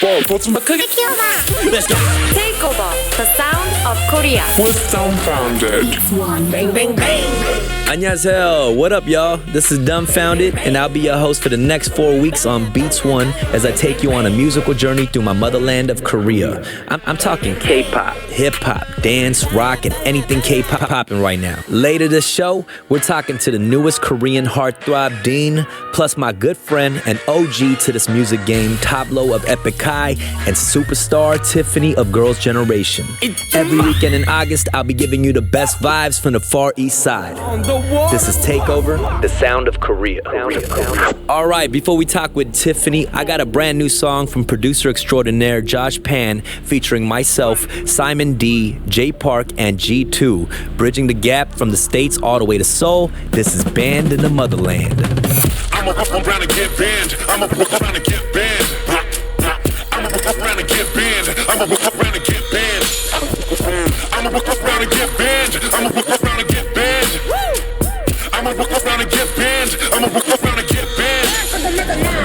Let's go. Takeover, the sound of Korea. With dumbfoundead. Bang, bang, bang. Annyeonghaseyo, what up y'all? This is Dumbfounded and I'll be your host for the next 4 weeks on Beats One as I take you on a musical journey through my motherland of Korea. I'm talking K-pop, hip-hop, dance, rock, and anything K-pop popping right now. Later this show, we're talking to the newest Korean heartthrob Dean, plus my good friend and OG to this music game, Tablo of Epic High, and superstar Tiffany of Girls' Generation. Every weekend in August, I'll be giving you the best vibes from the Far East Side. This is Takeover, the sound of Korea. Alright, before we talk with Tiffany, I got a brand new song from producer extraordinaire Josh Pan featuring myself, Simon D, J Park, and G2, bridging the gap from the States all the way to Seoul. This is Banned in the Motherland. I'ma walk around and get banned. I'ma walk around and get banned. I'ma walk around and get banned. I'ma walk around and get banned. I'ma walk around and get banned. I'ma walk around and get banned. I'ma walk around and get banned. I'ma walk around and get banned.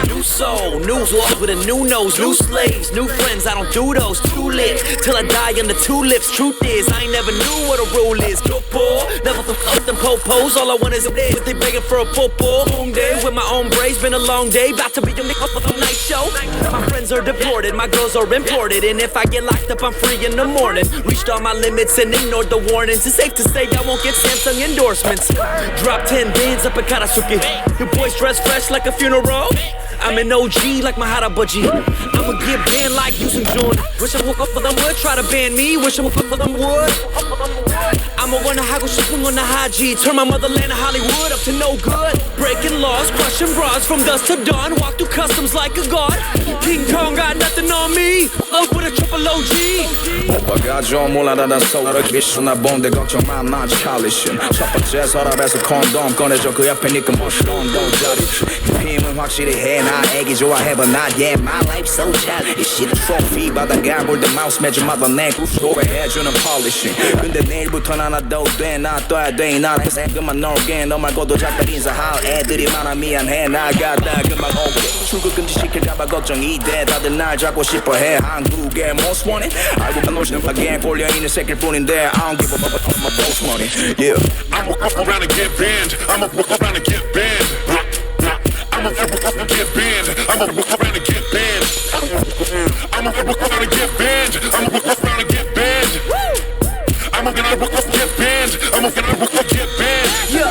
New soul, new laws with a new nose, new slaves, new friends, I don't do those. Too lit, till I die on the tulips. Truth is, I ain't never knew what a rule is. Go poor, never fuck them popos. All I want is a day, but they begging for a popo. Long day with my own braids, been a long day. About to be a nigga for the night show. My friends are deported, my girls are imported. And if I get locked up, I'm free in the morning. Reached all my limits and ignored the warnings. It's safe to say I won't get Samsung endorsements. Drop 10 bands up in Karasuki. Your boys dress fresh like a funeral. I'm an OG like my Harabaji. I'ma get banned like using June. Wish I woke up for them would try to ban me. Wish I woke up for them would. I'ma wanna 하고 싶은 건 나 하지. Turn my motherland of Hollywood up to no good. Breaking laws, crushing bras from dusk to dawn. Walk through customs like a god. King Kong got nothing on me. Up with a triple OG. 오빠가 좀 몰라다다 서울을 기수나 본데 걱정 마, 나 찰리신. 첫 번째 서랍에서 콘돔 꺼내줘 그 옆에 니꺼 멋있던 도자리치. 힘은 확실히 해, 나 애기 좋아해, but not yet. My life so challenging. 이 shit trophy 받아가 볼때 마우스 매주마다 내 구소에 해주는 polishing. 근데 내일부터 나도 돼, 나 떠야 돼. 이 나라에서 그만 놀게. 너 말고도 작별 인사할 애들이 많아 미안해. 나가다 그만 올게. 출국 금지 시킬까봐 걱정이 돼. 다들 날 잡고 싶어해. 한국의 most wanted. 알고 난 오시는 파괴 꼴려있는 새끼일 뿐인데 I don't give a fuck about my boss money. Yeah. I'ma walk around and get banned. I'ma walk around and get banned. I'ma walk around and get banned. I'ma walk around and get banned. I'ma walk around and get banned. I'ma walk around and get banned. I'ma walk around and get banned. I'ma walk around and get banned. Yeah,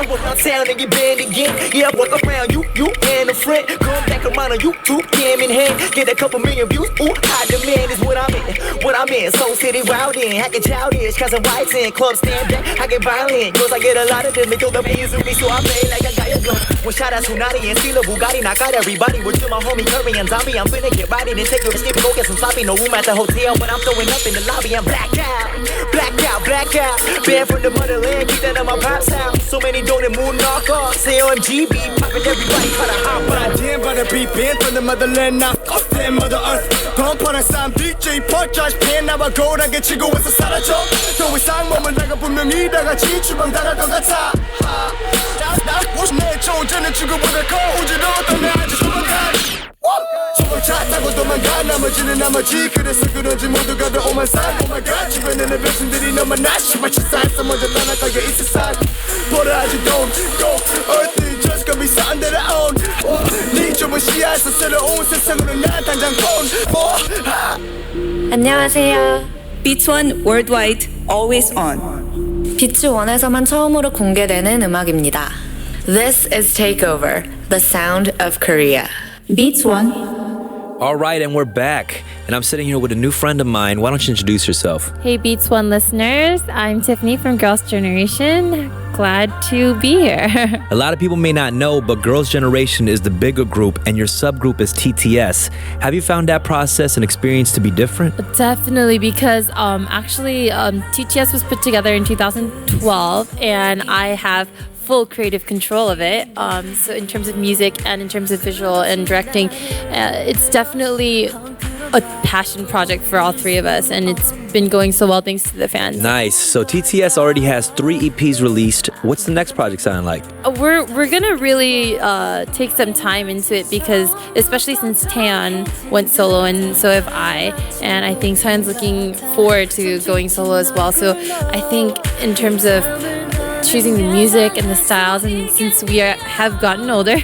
walk around town and get banned again. Yeah, walk around you and a friend. Come back around on YouTube, cam in hand. Get a couple million views. Ooh, high demand is what I'm in. What I'm in, Soul City routing. Hacking childish, cause I'm whites in. Club stand back, I get violent. Cause I get a lot of them. They go the pay me, so I play like I got a gun. One shot at Tsunami and steal a Bugatti. Knock out everybody. We're to my homie Curry and Zombie. I'm finna get right in and take your skip and go get some sloppy. No room at the hotel, but I'm throwing up in the lobby. I'm blacked out. Blacked out, blacked out. Banned from the motherland, keep that in my pop sound. So many don't moon knock off. Say OMG, be poppin' everybody tryna hop on. Damn, but be banned from the motherland. Now fuck them mother earth. 돈 퍼는 쌈 DJ Park Josh Pan 나와 고라게 치고 와서 사라져. 더 이상 몸을 내가 분명히 다 같이 주방 당할 것 같아. 나 내 존재는 지구보다 거우지로 떠나 아주 소박한. 소방차 타고 도망가 나머지 그래서 그런지 모두가 다 오만상 Oh my god 주변에는 백성들이 너만 나 씨발 치사했어 먼저 떠나가게 이 세상 But I just don't go Earth is just gonna be something that I own 네 좁은 시야에서 새로운 세상으로 난 당장 안녕하세요. Beats One Worldwide Always On. 비츠 원에서만 처음으로 공개되는 음악입니다. This is Takeover, the sound of Korea. Beats One. All right, and we're back. And I'm sitting here with a new friend of mine. Why don't you introduce yourself? Hey, Beats One listeners. I'm Tiffany from Girls' Generation. Glad to be here. A lot of people may not know, but Girls' Generation is the bigger group and your subgroup is TTS. Have you found that process and experience to be different? Definitely, because TTS was put together in 2012, and I have full creative control of it. So in terms of music and in terms of visual and directing, it's definitely a passion project for all three of us, and it's been going so well thanks to the fans. Nice. So TTS already has 3 EPs released, What's the next project sounding like? We're gonna really take some time into it because especially since Taeyeon went solo and so have I, and I think Taeyeon's looking forward to going solo as well. So I think in terms of choosing the music and the styles, and since we have gotten older,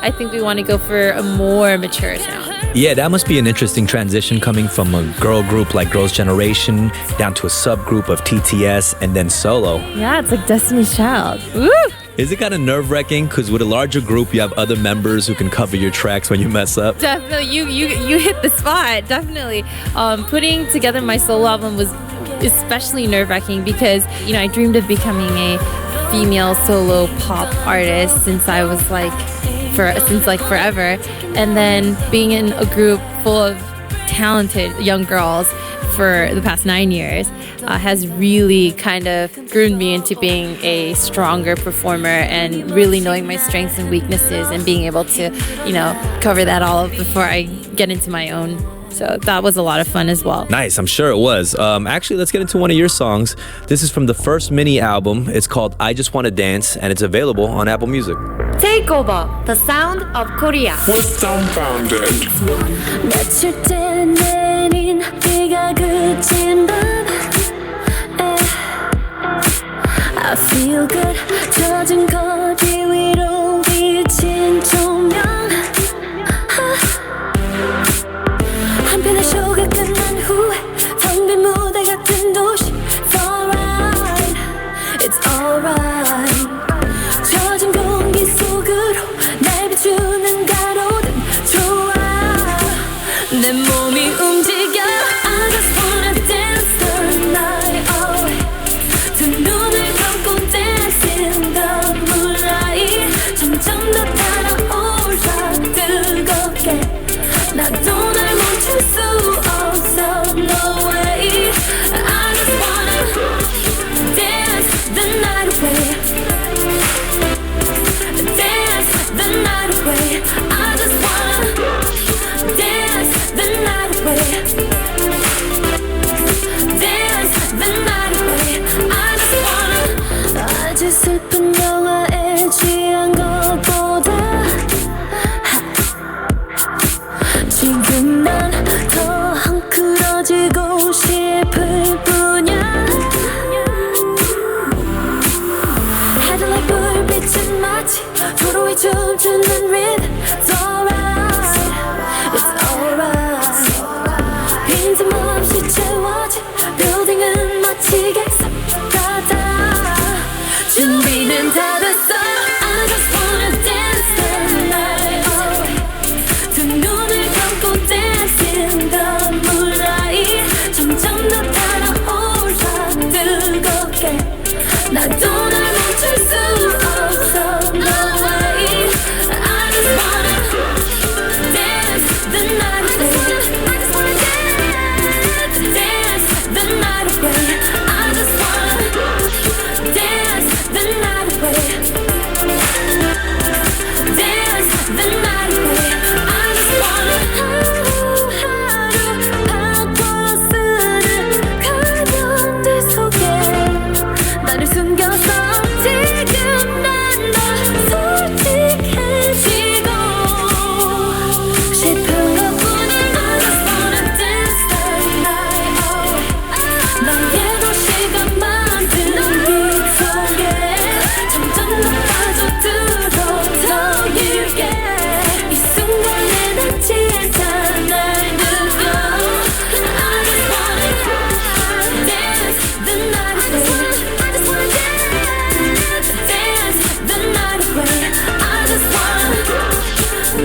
I think we want to go for a more mature sound. Yeah, that must be an interesting transition coming from a girl group like Girls' Generation down to a subgroup of TTS and then solo. Yeah, it's like Destiny's Child. Woo! Is it kind of nerve-wracking? Because with a larger group, you have other members who can cover your tracks when you mess up. Definitely, you hit the spot. Definitely, putting together my solo album was especially nerve-wracking because I dreamed of becoming a female solo pop artist since I was forever, and then being in a group full of talented young girls for the past 9 years has really kind of groomed me into being a stronger performer and really knowing my strengths and weaknesses and being able to cover that all up before I get into my own. So that was a lot of fun as well. Nice, I'm sure it was. Actually, let's get into one of your songs. This is from the first mini album. It's called I Just Wanna Dance, and it's available on Apple Music. Takeover, the sound of Korea. With Dumbfoundead. 며칠째 내린 비가 그친 밤 I feel good 젖은 거리 위로 비친 조명 한편의 쇼가 끝난 후에 텅 빈 무대 같은 도시 It's alright, it's alright 젖은 공기 속으로 날 비추는 가로등 좋아 내 몸이 움직여 I just wanna dance the night away 두 눈을 감고 dance in the moonlight 점점 더 달아올라 뜨겁게 나도 날 멈출 수 없어 no way I just wanna dance the night away dance the night away I just wanna dance the night away dance the night away I just wanna 아주 슬픈 영화에 취한 것보다 지금 난 더 헝클어지고 싶을 뿐이야 헤드라이트 불빛은 마치 도로에 춤추는 rhythm It's alright, it's alright 빈틈없이 채워진 빌딩은 마치 객석 같아 준비는 다 됐어 I just wanna dance the night away 두 눈을 감고 dance in the moonlight 점점 더 달아올라 뜨겁게 나도 날 멈출 수 없어 no way I just wanna dance the night away I just wanna dance the night away I just wanna dance the night away dance the night away I just wanna 하루 바꿔 쓰는 가면들 속에 나를 숨겨서 지금 난 더 솔직해지고 싶은 것뿐인 I just wanna dance the night away 나의 도시가 만드는 빛 속에 점점 더 빠져들어 더 길게 이 순간에 난 진짜 날 느껴 I just wanna dance the night away I just wanna dance the night away I just wanna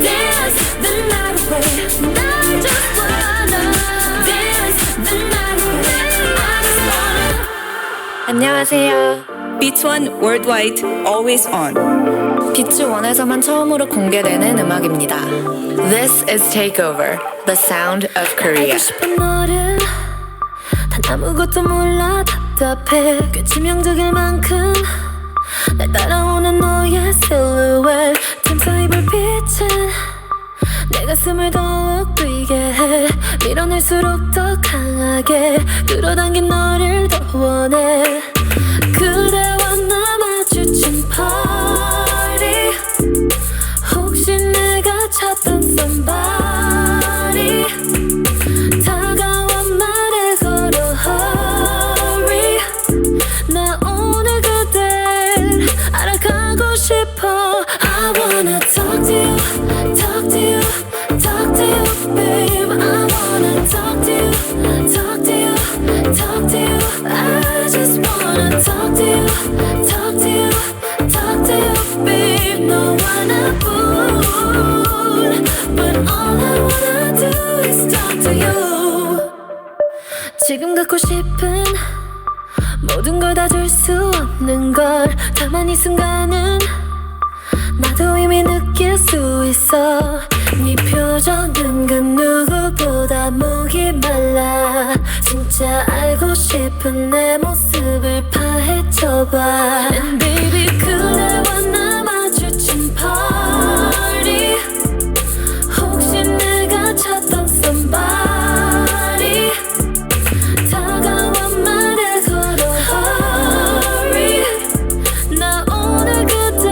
dance the night away I just wanna dance the night away I just wanna 안녕하세요. Beats One Worldwide, always on. 비츠1에서만 처음으로 공개되는 음악입니다. This is Takeover, the sound of Korea. 알고 싶은 너를 단 아무것도 몰라 답답해 꽤 치명적일 만큼 날 따라오는 너의 silhouette 틈사이 불빛은 내 가슴을 더욱 뛰게 해 밀어낼수록 더 강하게 끌어당긴 너를 더 원해 그대와 나 마주쳐 갖고 싶은 모든 걸 다 줄 수 없는 걸 다만 이 순간은 나도 이미 느낄 수 있어 네 표정은 그 누구보다 목이 말라 진짜 알고 싶은 내 모습을 파헤쳐봐 And baby 그대와 나 마주친 party 혹시 내가 찾던 somebody 다가와 말을 걸어 hurry 나 오늘 그댈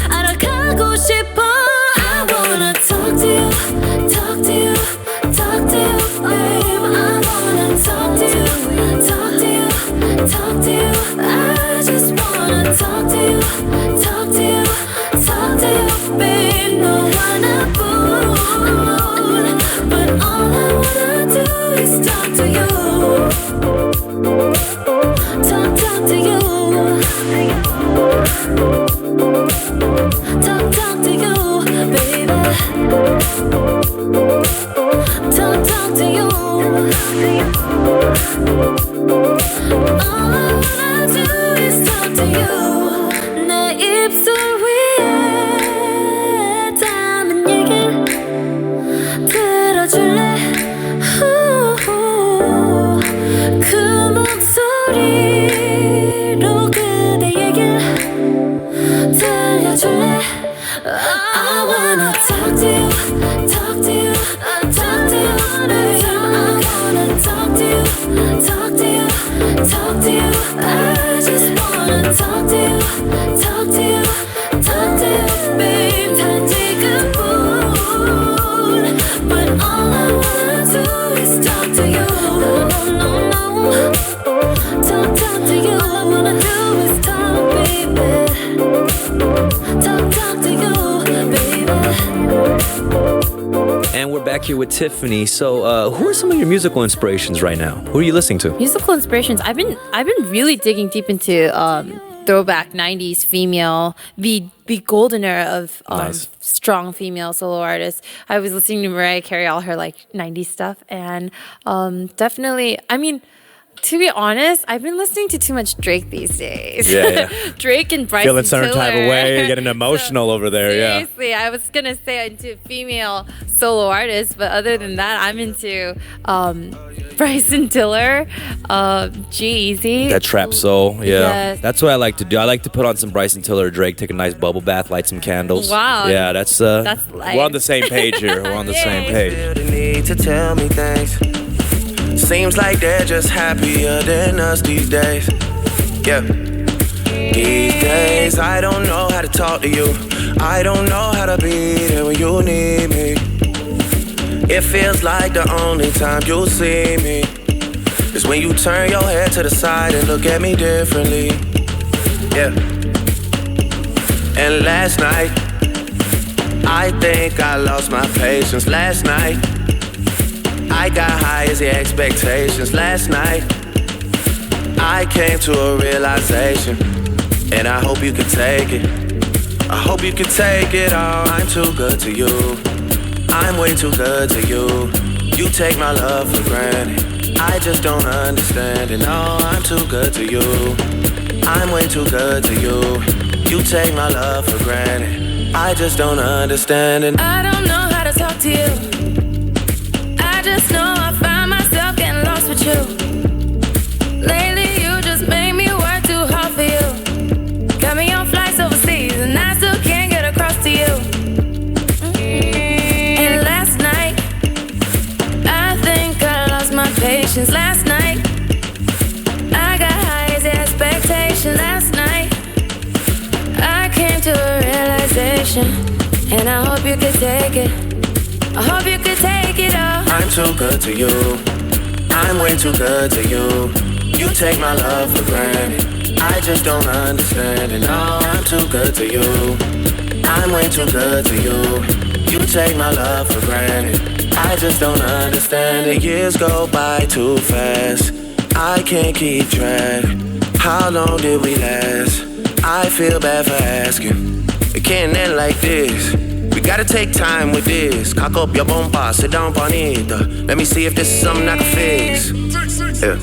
알아가고 싶어 I wanna talk to you, talk to you, talk to you, babe I wanna talk to you, talk to you, talk to you I just wanna talk to you, talk to you, talk to you, babe No one alone But all I wanna do is talk to you Talk to you Talk to you, baby Talk to you All I wanna do is talk to you 내 입술 위에 담은 얘길 들어줄래 그 목소리로 그대 얘길 들려줄래 I wanna talk to you, talk to you, talk to you I wanna talk to you, talk to you, talk to you I just wanna talk to you, talk to you, talk to you babe 단지 그뿐 But all I wanna do is talk to you No, no, no Talk to you All I wanna do is talk, baby Talk to you, baby And we're back here with Tiffany. So, who are some of your musical inspirations right now? Who are you listening to? Musical inspirations. I've been really digging deep into throwback 90s female, the golden era of Nice. strong female solo artists. I was listening to Mariah Carey, all her like 90s stuff, and definitely, I mean, to be honest, I've been listening to too much Drake these days. Yeah. Drake and Bryson Feeling some Tiller. type of way, you're getting emotional over there, Seriously, I was gonna say into female solo artists, but other than that, I'm into Bryson Tiller, G-Eazy. That trap soul, yeah. Yes. That's what I like to do. I like to put on some Bryson Tiller or Drake, take a nice bubble bath, light some candles. Wow. Yeah, that's life. we're on the same page here. We're on the same page. Feel the need to tell me things. Seems like they're just happier than us these days. Yeah. These days, I don't know how to talk to you. I don't know how to be there when you need me. It feels like the only time you'll see me is when you turn your head to the side and look at me differently. Yeah. And last night, I think I lost my patience. Last night, I got high as the expectations. Last night, I came to a realization, and I hope you can take it. I hope you can take it all. I'm too good to you. I'm way too good to you. You take my love for granted. I just don't understand it. No, I'm too good to you. I'm way too good to you. You take my love for granted. I just don't understand it. I don't know how to talk to you. I just know I find myself getting lost with you. Lately you just made me work too hard for you. Got me on flights overseas and I still can't get across to you. And last night, I think I lost my patience. Last night, I got high as expectations. Last night, I came to a realization, and I hope you could take it. I hope you could take it all. I'm too good to you. I'm way too good to you. You take my love for granted. I just don't understand it. No, I'm too good to you. I'm way too good to you. You take my love for granted. I just don't understand it. Years go by too fast. I can't keep track. How long did we last? I feel bad for asking. It can't end like this. We gotta take time with this. Cock up your bumper, sit down on it. Let me see if this is something I can fix. Yeah.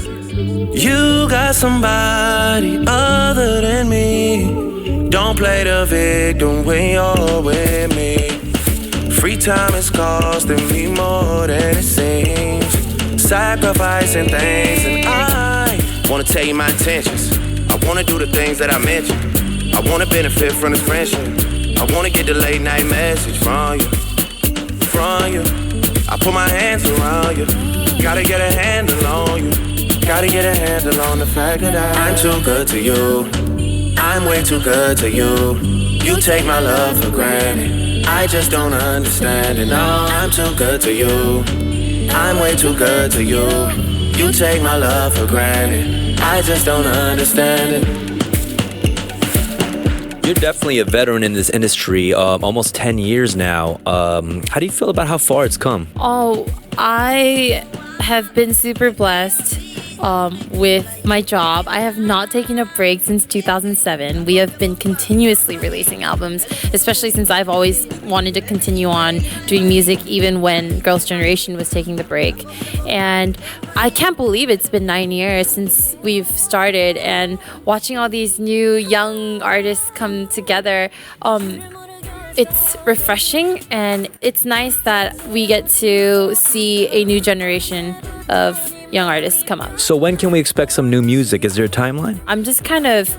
You got somebody other than me. Don't play the victim when you're with me. Free time is costing me more than it seems. Sacrificing things, and I wanna tell you my intentions. I wanna do the things that I mentioned. I wanna benefit from this friendship. I wanna get the late night message from you. I put my hands around you. Gotta get a handle on you. Gotta get a handle on the fact that I'm too good to you. I'm way too good to you. You take my love for granted. I just don't understand it. No, I'm too good to you. I'm way too good to you. You take my love for granted. I just don't understand it. You're definitely a veteran in this industry, almost 10 years now. How do you feel about how far it's come? Oh, I have been super blessed with my job. I have not taken a break since 2007. We have been continuously releasing albums, especially since I've always wanted to continue on doing music even when Girls' Generation was taking the break. And I can't believe it's been 9 years since we've started, and watching all these new young artists come together, it's refreshing, and it's nice that we get to see a new generation of young artists come up. So when can we expect some new music? Is there a timeline? I'm just kind of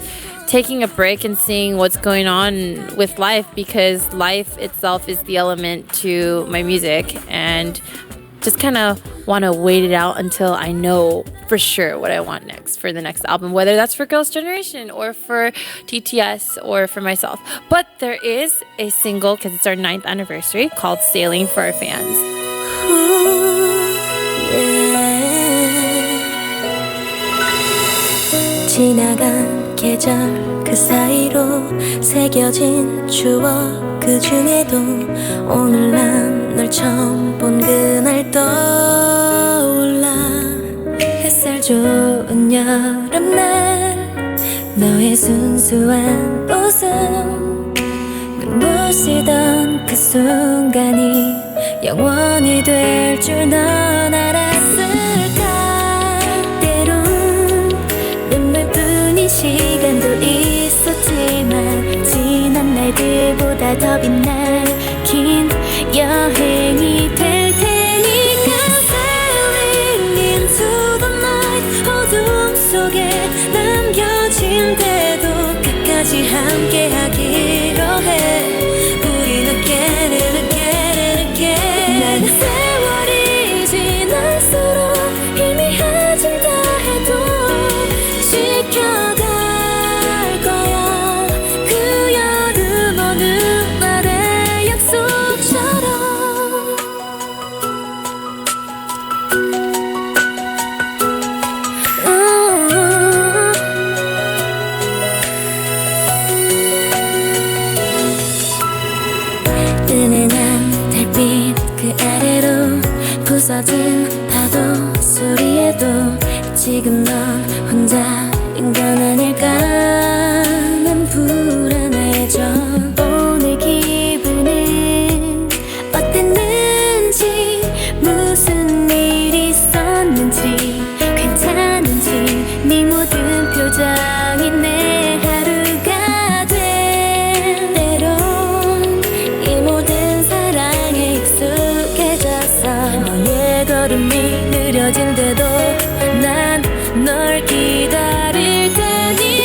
taking a break and seeing what's going on with life, because life itself is the element to my music, and just kind of want to wait it out until I know for sure what I want next for the next album, whether that's for Girls' Generation or for TTS or for myself. But there is a single, because it's our 9th anniversary, called Sailing for our fans. 지나간 계절 그 사이로 새겨진 추억 그 중에도 오늘 난 널 처음 본 그날 떠올라. 햇살 좋은 여름날 너의 순수한 웃음 눈물 쓰던 그 순간이 영원히 될 줄 넌 알았을까. 시간도 있었지만 지난 날들보다 더 빛날 긴 여행이 될 테니까. Sailing into the night 어둠 속에 남겨진 데도 끝까지 함께하기로 해. 우린 again and again and again. 난 세월이 지날수록 희미해진다 해도 지켜가 부서진 파도 소리에도 지금 넌 혼자인 건 아닐까. 난 불안해져. 오늘 기분은 어땠는지, 무슨 일이 있었는지, 괜찮은지, 네 모든 표정이 내 하루가 돼. 때론 이 모든 사랑에 익숙해져서 너의 걸음이 느려질 때도 난 널 기다릴 테니.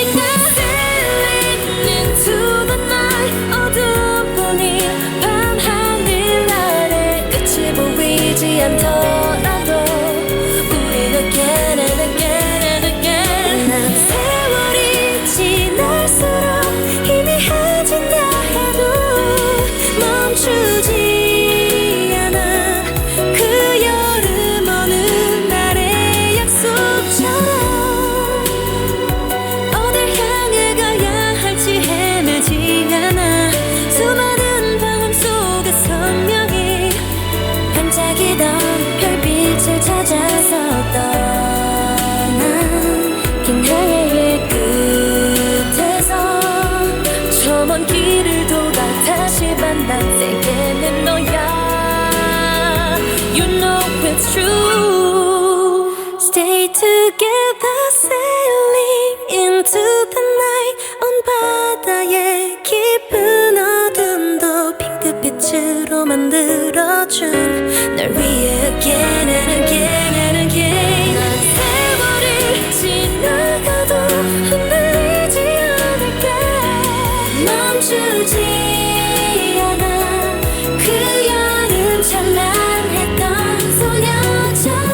it's true. Stay together, sailing into the night. 온 바다의 깊은 어둠도 핑크빛으로 만들어준 널 위해 again and again and again. 세월이 지나가도 흔들리지 않을게. 멈추지 않아. 그 여름 찬란했던 소녀처럼.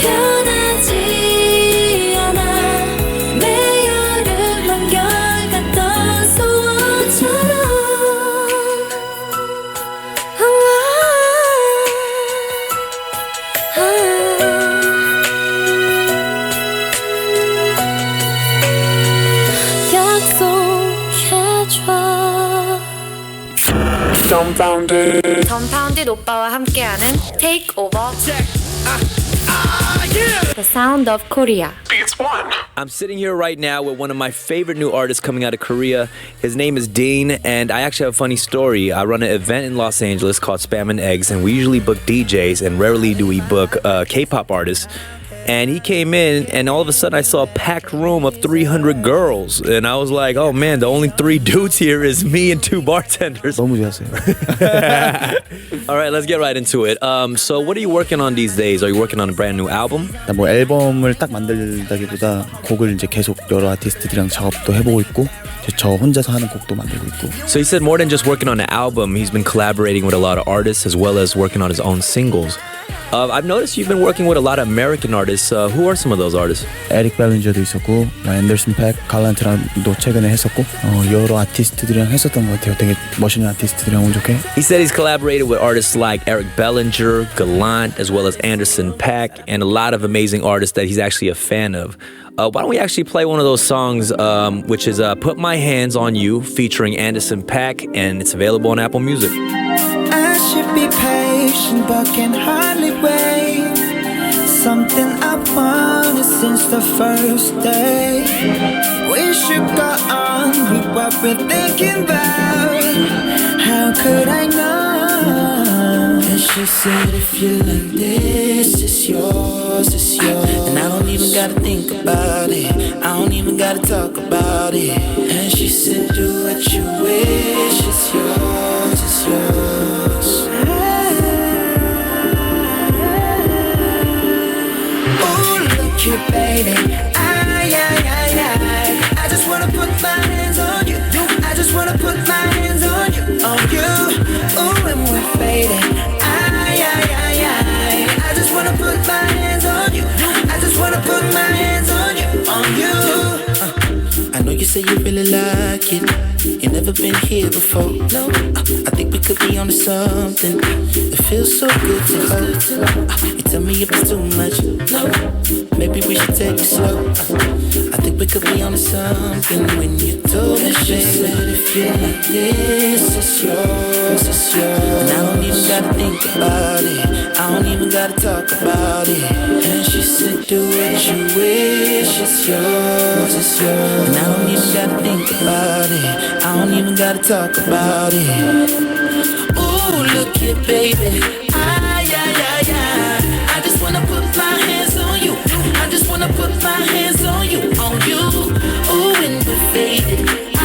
변하지 않아. 내 여름 한결같던 소원처럼. Dumbfounded. dumbfoundead 오빠와 함께하는 Takeover. The sound of Korea. Beats one. I'm sitting here right now with one of my favorite new artists coming out of Korea. His name is Dean, and I actually have a funny story. I run an event in Los Angeles called Spam and Eggs, and we usually book DJs, and rarely do we book K-pop artists. And he came in, and all of a sudden I saw a packed room of 300 girls. And I was like, oh man, the only 3 dudes here is me and 2 bartenders. 너무 좋았어요. All right, let's get right into it. So what are you working on these days? Are you working on a brand new album? 뭐 앨범을 딱 만들다기보다 곡을 이제 계속 여러 아티스트들이랑 작업도 해보고 있고 저 혼자서 하는 곡도 만들고 있고. So he said more than just working on an album, he's been collaborating with a lot of artists as well as working on his own singles. I've noticed you've been working with a lot of American artists. Who are some of those artists? 에릭 벨린저도 있었고 앤더슨 팩, 갈란트랑도 최근에 했었고 여러 아티스트들이랑 했었던 것 같아요. 되게 멋있는 아티스트들이랑 운 좋게. He said he's collaborated with artists like Eric Bellinger, Gallant, as well as Anderson .Paak, and a lot of amazing artists that he's actually a fan of. Why don't we actually play one of those songs, which is Put My Hands on You, featuring Anderson .Paak, and it's available on Apple Music. I should be patient but can hardly wait. Something I've wanted since the first day. We should go on with what we're thinking about. How could I know? And she said if you like this, it's yours, it's yours. And I don't even gotta think about it, I don't even gotta talk about it. And she said do what you wish, it's yours, it's yours. You, baby, I just wanna put my hands on you. I just wanna put my hands on you, on you. Ooh, and we're fading. I just wanna put my hands on you. I just wanna put my hands on you, on you. I know you say you really like it. You never been here before. No, I think we could be onto something. It feels so good to hold. You tell me if it's too much. No, maybe we should take it slow. I think we could be onto something when you told me, she said if you like this, it's yours, it's yours. And I don't even gotta think about it, I don't even gotta talk about it. And she said do what you wish, it's yours, it's yours. And I don't even gotta think about it, I don't even gotta talk about it. Ooh, look here, baby. I just wanna put my hands on you. I just wanna put my hands on you, on you. Ooh, and we're faded. I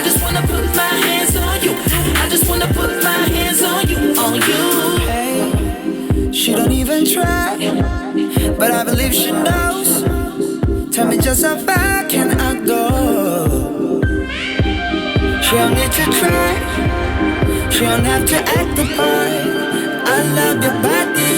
just wanna put my hands on you. I just wanna put my hands on you, on you. Hey, she don't even try, but I believe she knows. Tell me just how far can I go? She don't need to try, she don't have to act the part. I love your body.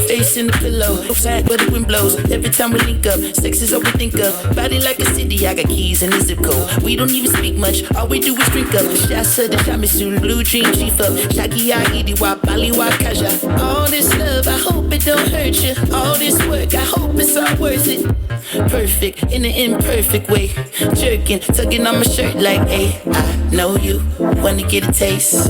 Face in the pillow, sad where the wind blows. Every time we link up, sex is all we think of. Body like a city, I got keys in the zip code. We don't even speak much, all we do is drink up. Shasa the Shamisu, blue dream chief up. Shaki Idi wa Bali wa Kaja. All this love, I hope it don't hurt you. All this work, I hope it's all worth it. Perfect, in an imperfect way. Jerking, tugging on my shirt like, hey, I know you wanna get a taste.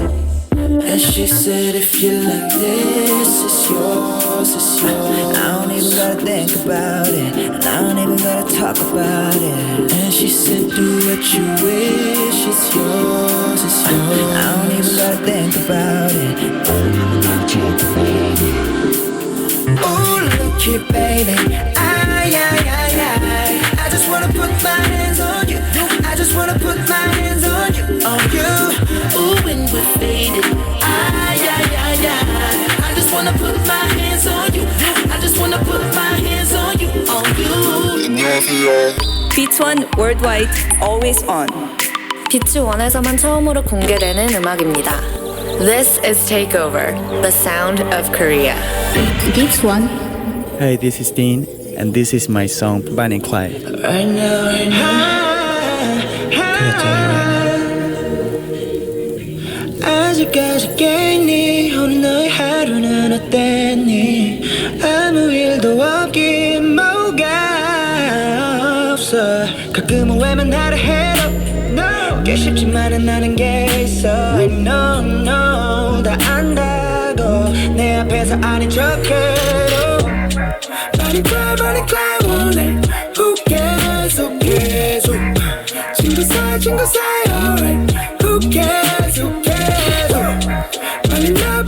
And she said if you like this, it's yours, it's yours. I don't even gotta think about it, and I don't even gotta talk about it. And she She said, do what you wish, it's yours, it's yours. I don't even gotta think about it. Oh, look here, baby. I just wanna put my hands on you. I just wanna put my hands on you, on you. Ooh, when we're faded. I just wanna put my hands on you. I just wanna put my hands on you, on you. Beats One Worldwide, always on. 비츠 1에서만 처음으로 공개되는 음악입니다. This is Takeover, the sound of Korea. Beats One. Hey, this is Dean, and this is my song Bonnie and Clyde. Right now, right now. 아직까지 깼니? 오늘 너의 하루는 어땠니? 아무 일도 없긴 뭐가 없어. 가끔은 외면하려 해도 no. 꽤 쉽지만은 않은 게 있어. I know, no. 다 안다고 내 앞에서 아닌 척해도 Bonnie Clyde 원해. Who cares, who cares, who. 친구 사이 alright. Who cares, who cares, who. 빨리 나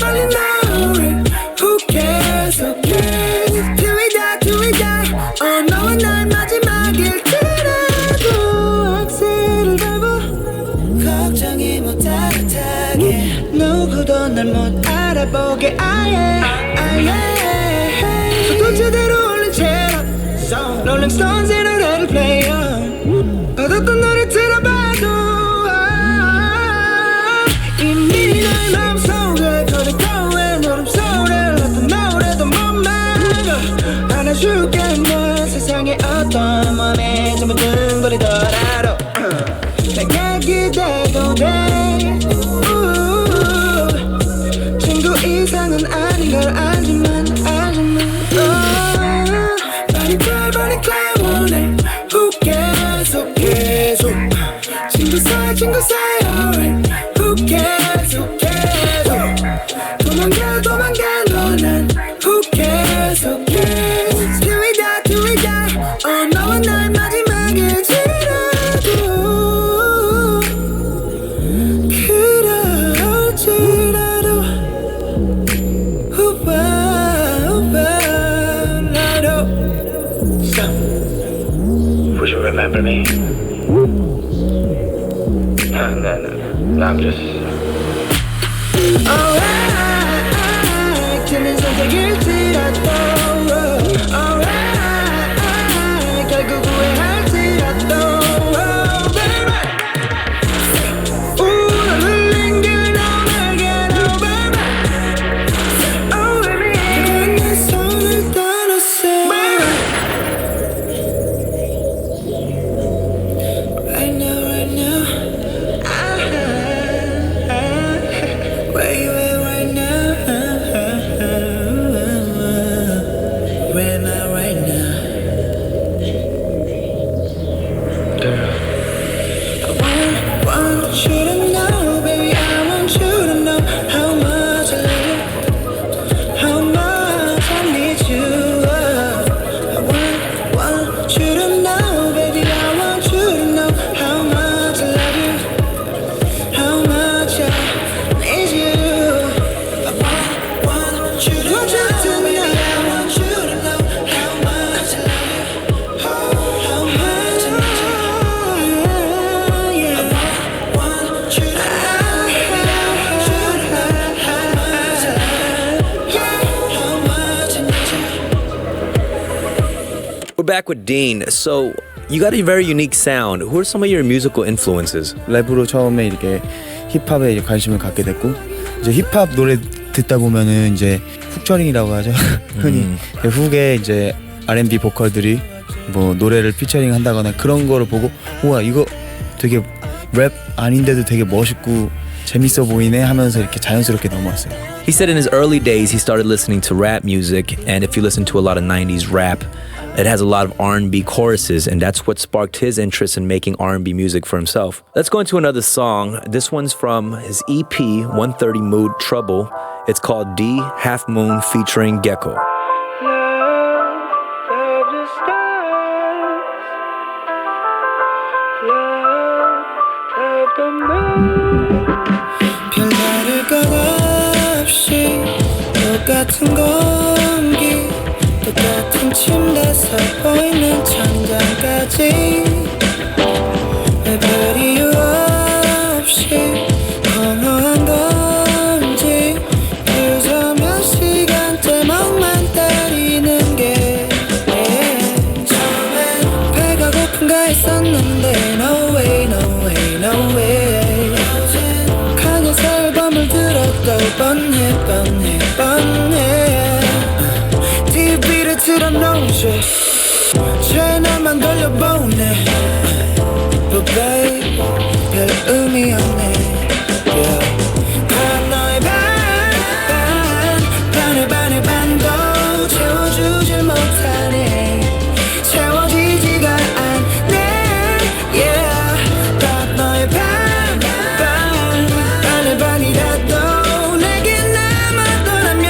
Who cares, who cares. Till we die. 너와 나의 마지막일지라도 악셀을 밟아 걱정이 못 따뜻하게 누구도 날 못 알아보게 아예 또 제대로 올린 채로 Rolling Stones의 노래를 play on 어떤 노래 들어봐도 이미 내 마음속에 거리고의 노름소리를 어떤 노래도 못 막아 안아줄게 넌 세상의 어떤 맘에 전부 둥거리더라도 내가 기대도 돼 친구 이상은 아닌 걸 알지만 Bonnie Clyde 원해. Who cares, who cares, who. 친구 사이 alright. Who cares, who cares, who. 도망가 너는 Who cares, who cares. Till we die. 너와 나의 마지막일지라도 그럴지라도 Would you remember me? No, I'm just. Alright, 지는 선택일지라도 Alright, 결국 후회할지라도 Baby 날 흘린 길 너에게로 Baby Oh baby 내 손을 떠났어 Right now where you at right now? Where am I right now? Girl, I want you to know, baby, I want you to know how much I love you, how much I need you. I want you to know, baby, I want you to know how much I love you, how much I need you. I want you to know, baby, I want you to know how much I love you, how much I need you. Yeah. I want you to know, baby, I want you to know how much I love you, how much I need you. We're back with Dean. So, you got a very unique sound. Who are some of your musical influences? 랩으로 처음에 이렇게 힙합에 이제 관심을 갖게 됐고 이제 힙합 노래 듣다 보면은 이제 훅처링이라고 하죠. 흔히 훅에 이제 R&B 보컬들이 뭐 노래를 피처링 한다거나 그런 거를 보고 우와 이거 되게 랩 아닌데도 되게 멋있고 재밌어 보이네 하면서 이렇게 자연스럽게 넘어왔어요. He said in his early days he started listening to rap music, and if you listen to a lot of 90s rap, it has a lot of R&B choruses, and that's what sparked his interest in making R&B music for himself. Let's go into another song. This one's from his EP 130 Mood Trouble. It's called D Half Moon featuring Gecko. 별다를 것 없이 똑같은 공기 똑같은 침대서 보이는 천장까지 왜 별 이유 없이 공허한 건지 그저 몇 시간째 멍만 때리는 게 처음엔 배가 고픈가 했었는데 No way, no way, no way 강에서 앨범을 들어도 뻔해 TV를 틀어놓으셔 채널만 돌려보네 But babe 별 의미 없네 yeah. 다 너의 반의 반도 채워주질 못하네 채워지지가 않네 yeah. 다 너의 반의 반이라도 내게 남았더라면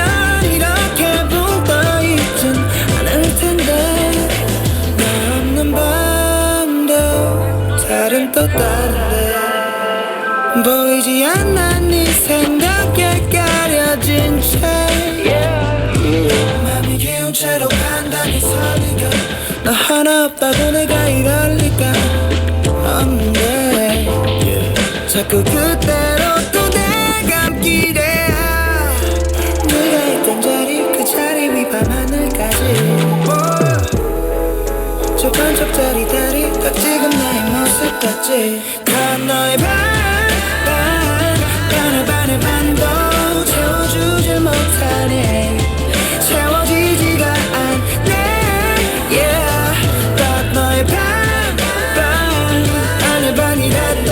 이렇게 붕 떠있진 않을 텐데 너 없는 밤도 다른 또 다른데 보이지 않아 네 생각에 가려진 채 맘이 기운 채로 간단히 설리가 너 하나 없다고 내가 이럴 리가 없는데 자꾸 그대로 또 내가 기대 네가 있던 자리 그 자리 위 밤하늘까지 저 반짝짜리 다리 딱 지금 나의 모습 같지 다 너의 반의 반도 채워주질 못하네 채워지지가 않네 yeah. 다 너의 반의 반이라도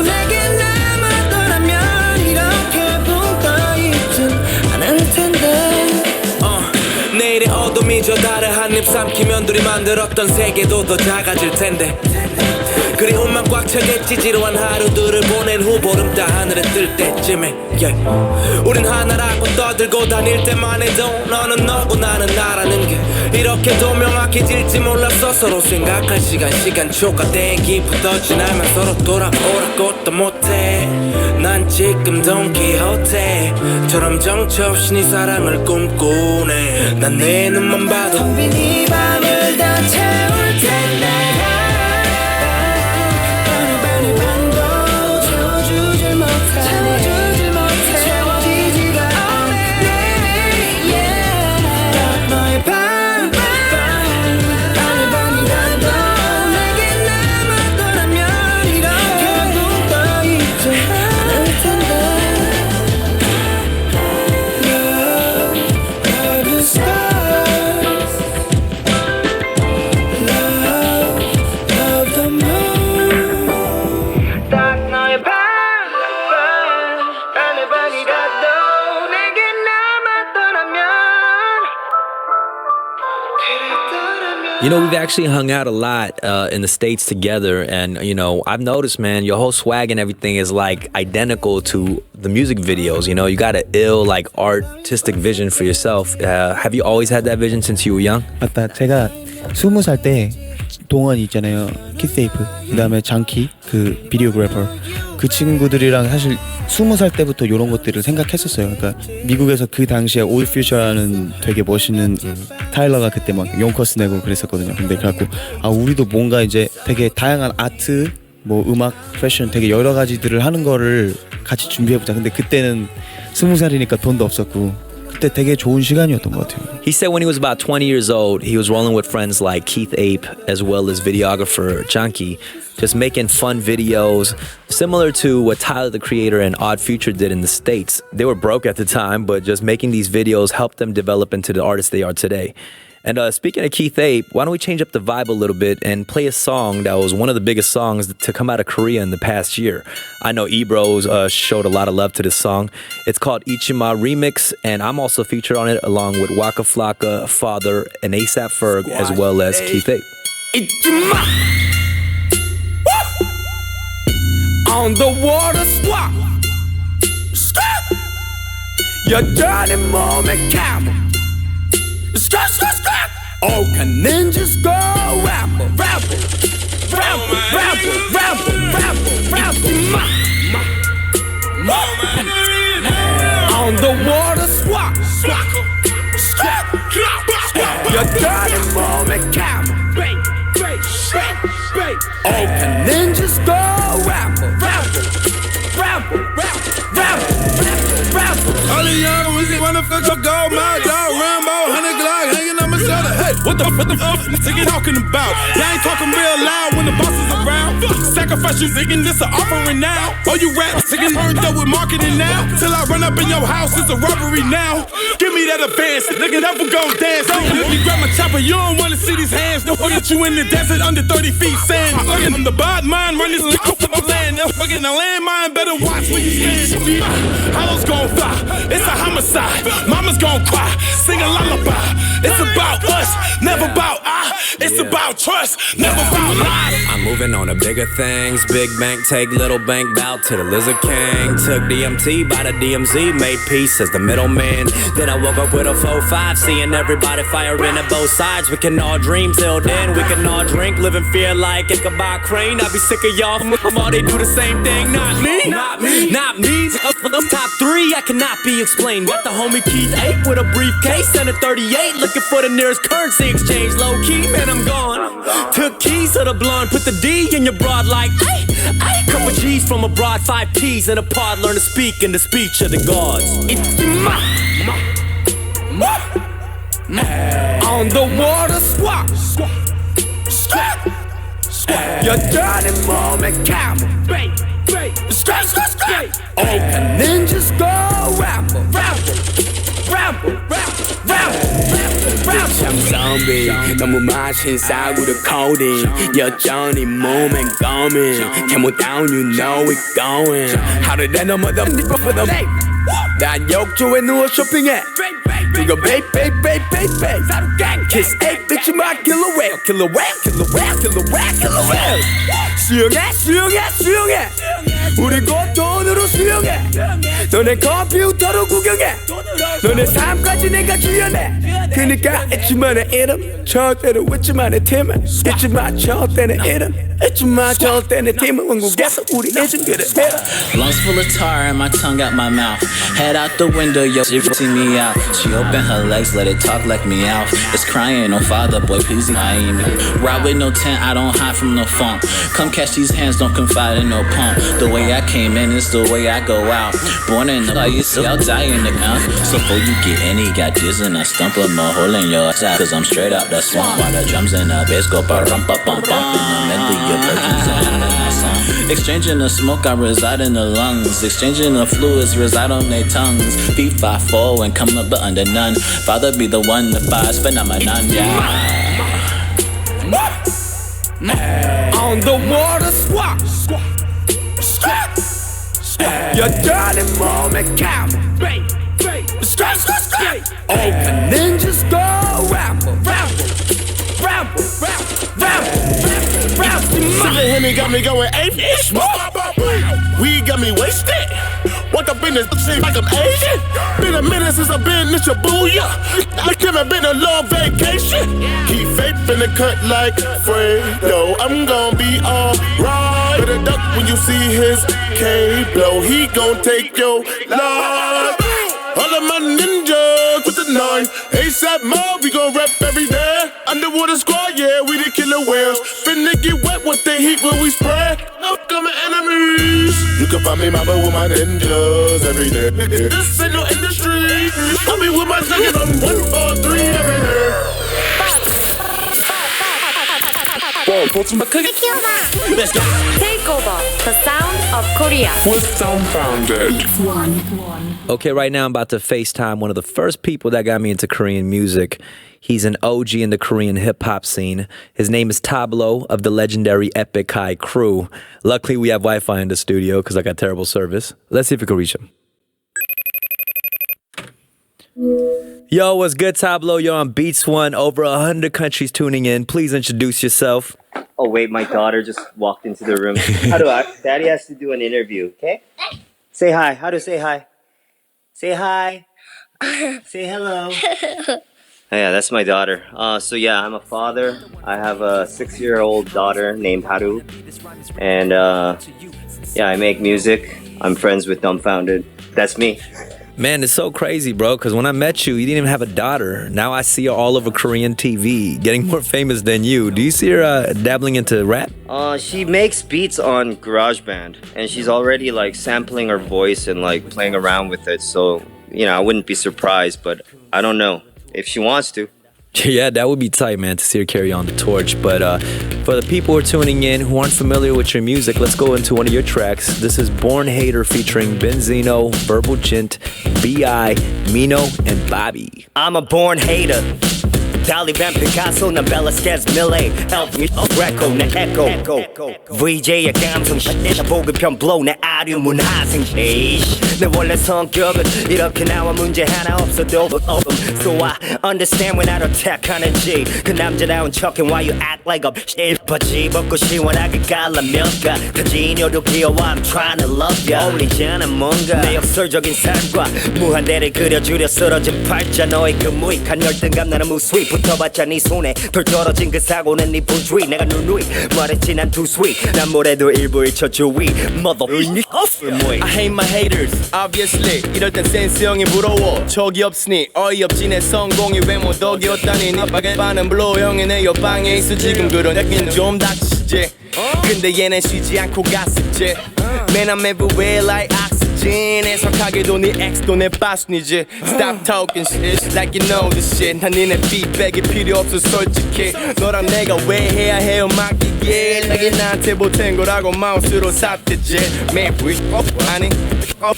내게 남았더라면 이렇게 붕 떠있진 않을 텐데 내일의 어둠이 저 달을 한입 삼키면 둘이 만들었던 세계도 더 작아질 텐데 그리움만 꽉 차겠지 지루한 하루들을 보낸 후 보름 따 하늘에 뜰 때쯤에 yeah. 우린 하나라고 떠들고 다닐 때만 해도 너는 너고 나는 나라는 게 이렇게도 명확해질지 몰랐어 서로 생각할 시간 초과된 기부터 지나면 서로 돌아오라고 또 못해 난 지금 돈키호테처럼 정처 없이 네 사랑을 꿈꾸네 난 내 눈만 봐도 텅 빈 이 밤을 다 채울 텐데 You know, we've actually hung out a lot in the States together, and, you know, I've noticed, man, your whole swag and everything is, like, identical to the music videos, you know? You got an ill, like, artistic vision for yourself. Have you always had that vision since you were young? 맞다. 제가 20살 때 동원 있잖아요. 키세이프. 그다음에 장키, 그 비디오그래퍼. 그 친구들이랑 사실 20살 때부터 이런 것들을 생각했었어요. 그러니까 미국에서 그 당시에 올 퓨처라는 되게 멋있는 타일러가 그때 막 용커스 내고 그랬었거든요. 근데 그래갖고 아 우리도 뭔가 이제 되게 다양한 아트, 뭐 음악, 패션 되게 여러 가지들을 하는 거를 같이 준비해보자. 근데 그때는 20살이니까 돈도 없었고. 그때 되게 좋은 시간이었던 것 같아요. He said when he was about 20 years old, he was rolling with friends like Keith Ape as well as videographer Junkie, just making fun videos similar to what Tyler the Creator and Odd Future did in the States. They were broke at the time, but just making these videos helped them develop into the artists they are today. And speaking of Keith Ape, why don't we change up the vibe a little bit and play a song that was one of the biggest songs to come out of Korea in the past year. I know Ebro's showed a lot of love to this song. It's called Ichima Remix, and I'm also featured on it along with Waka Flocka, Father, and ASAP Ferg, as well as Keith Ape. Ichima! On the water swap! Stop! Your dirty moment camel! Stop, stop, stop! Oh, can ninjas go rabble, rabble, rabble, rabble, rabble, rabble, rabble, Your dirty moment count. All the ninjas go ramble. All the young ones, they wanna fuck your gold mouth, dog, Rambo, 100 Glock, hanging on my shoulder. Hey, what the fuck you talking about? Y'all ain't talking real loud when the boss is around. Sacrifice you thinking this an offering now. Oh, you rap singing turned up with marketing now. Till I run up in your house, it's a robbery now. Give me that advance, nigga, that will go dance. If you grab my chopper, you don't wanna see these hands. Don't forget you in the desert under 30 feet sand. I'm the bad man, run this lick off the land. Fucking the landmine, better watch where you stand. Hollows gon' fly, it's a homicide. Mama's gon' cry, sing a lullaby. It's about us, never about I. It's about trust, never about lies. I'm moving on to bigger things. Big bank take little bank, bow to the Lizard King. Took DMT by the DMZ, made peace as the middleman. Then I woke up with a 4-5, seeing everybody firing at both sides. We can all dream till then, we can all drink, live in fear like Ichabod Crane. I be sick of y'all, all they do the same thing. Not me, not me, not me. Up for them top 3, I cannot be explained. Got the homie Keith 8 with a briefcase and a 38, looking for the nearest currency exchange. Low key, man, I'm gone. Took keys to the blonde, put the D in your broad like ay, ay. Couple G's from abroad, 5 P's in a pod, learn to speak in the speech of the gods. It's on the water swap. Your dirty moment camel. All the ninjas go ramble. Bitch, I'm zombie. 너무 마신 싸구려 coding. 여전히 몸엔 coming. Camel down, you know it going. Hotter than a mother for the 난 욕조에 누워 쇼핑해. 이거 babe. Kiss 8, bitch, my killer whale. 수영해. 우리 곧 돈으로 수영해. 너네 컴퓨터로 구경해. 너네 삶까지 내가 주연해. 그니까 잊지 마 내 이름. 절대로 잊지 마 내 팀은. 잊지 마 절대 내 이름. 잊지 마 절대 내 팀은. 왕국에서 우리 잊은 그래. Lungs full of tar and my tongue out my mouth. Head out the window, yo, she see me out. She open her legs, let it talk like me out. It's crying, oh father, boy, please mind me. Ride with no tent, I don't hide from no funk. Come catch these hands, don't confide in no pump. The way I came in is the way I go out. Born in the you see, I'll die in the gun. So before you get any, got jizz and I stump up my hole in your ass. Cause I'm straight out the swamp. While the drums and the bass go ba-rum ba-bum bump. In the medley, your virgins are in my song. Exchanging the smoke, I reside in the lungs. Exchanging the fluids, reside on their tongues. Feet 5'4" and come up but under none. Father be the one to buy, phenomenon, yeah. On the water swap. Your dirty moment camel. All the ninjas go ramble. Sippin' Henny got me going ape-ish. We got me wasted. Woke up in this shit like I'm Asian. Been a minute since I've been in Shibuya. I haven't been a long vacation. Keep vaping the cut like Fredo. I'm gon' be alright. Better duck when you see his K-blow. He gon' take your life. All of my ninjas with the 9 ASAP mob, we gon' rap every day. Underwater squad, yeah, we the killer whales. Finna get wet with the heat when we spread. Upcoming enemies. You can find me mobbing with my ninjas every day. This ain't no industry. I'll be with my niggas on 1, 4, 3 every day. Let's go. Takeover, the sound of Korea. With dumbfoundead. Okay, right now I'm about to FaceTime one of the first people that got me into Korean music. He's an OG in the Korean hip-hop scene. His name is Tablo of the legendary Epic High crew. Luckily, we have Wi-Fi in the studio because I got terrible service. Let's see if we can reach him. Yo, what's good, Tablo? You're on Beats One. Over 100 countries tuning in. Please introduce yourself. Oh, wait, my daughter just walked into the room. Daddy has to do an interview, okay? Say hi. How to say hi? Say hi. Say hello. Oh, yeah, that's my daughter. So yeah, I'm a father. I have a 6-year-old daughter named Haru. And yeah, I make music. I'm friends with Dumbfounded. That's me. Man, it's so crazy, bro, because when I met you, you didn't even have a daughter. Now I see her all over Korean TV, getting more famous than you. Do you see her dabbling into rap? She makes beats on GarageBand, and she's already like sampling her voice and like playing around with it. So, you know, I wouldn't be surprised, but I don't know if she wants to. Yeah, that would be tight, man, to see her carry on the torch. But for the people who are tuning in who aren't familiar with your music, let's go into one of your tracks. This is Born Hater featuring Benzino, Verbal Chint, B.I., Mino, and Bobby. I'm a born hater. Dolly Van Picasso, 난 Velasquez, Millet, Elvis, Greco, 내 Echo VJ의 감성, 내 보급형 blow, 내 아류 문화생 내 원래 성격은 이렇게 나와 문제 하나 없어도 So I understand when I attack 하는지 그 남자다운 척해 why you act like a 바지 벗고 시원하게 갈라면가 타진여도 귀여워 I'm trying to love ya 어울리잖아 뭔가 내 역설적인 삶과 무한대를 그려주려 쓰러진 팔자 너의 그 무익한 열등감 나는 무수익 붙어봤자 네 손에 돌 떨어진 그 사고는 네 부주의 내가 누누이 말했지 난 too sweet 난 뭐래도 일부일 저주위 Mother I hate my haters obviously 이럴 땐 센스 형이 부러워 적이 없으니 어이없지 내 성공이 외모 덕이 없다니 네 반은 블로우 형이 내 옆방에 있어 지금 그런 얘기는 좀 닥치지 근데 얘는 쉬지 않고 가습지 Man I'm everywhere like oxygen 해석하게도 네 엑스도 내 빠순이지 Stop talking shit like you know this shit 난 니네 feedback이 필요 없어 솔직히 너랑 내가 왜 해야 해요 맡기길 내게 나한테 보탠 거라고 마우스로 삭제지 Man we 아니